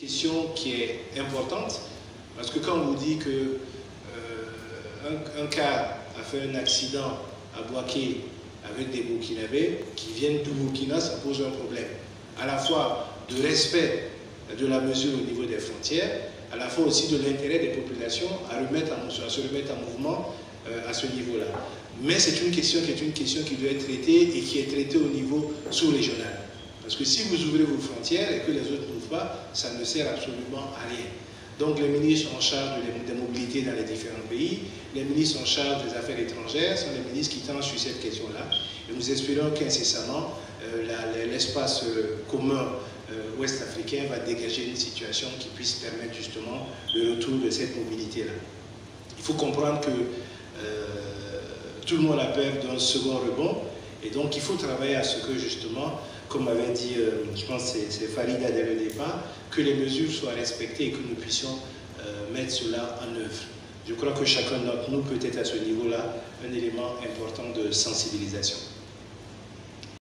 Question qui est importante, parce que quand on vous dit que un cas a fait un accident à Bouaké avec des Burkinabés qui viennent du Burkina, ça pose un problème. À la fois de respect de la mesure au niveau des frontières, à la fois aussi de l'intérêt des populations à se remettre en mouvement à ce niveau-là. Mais c'est une question qui doit être traitée et qui est traitée au niveau sous-régional. Parce que si vous ouvrez vos frontières et que les autres n'ouvrent pas, ça ne sert absolument à rien. Donc les ministres en charge des mobilités dans les différents pays, les ministres en charge des affaires étrangères sont les ministres qui tranchent sur cette question-là. Et nous espérons qu'incessamment, l'espace commun ouest-africain va dégager une situation qui puisse permettre justement le retour de cette mobilité-là. Il faut comprendre que tout le monde a peur d'un second rebond, et donc il faut travailler à ce que justement, comme avait dit, je pense que c'est Farida dès le départ, que les mesures soient respectées et que nous puissions mettre cela en œuvre. Je crois que chacun d'entre nous peut être à ce niveau-là un élément important de sensibilisation.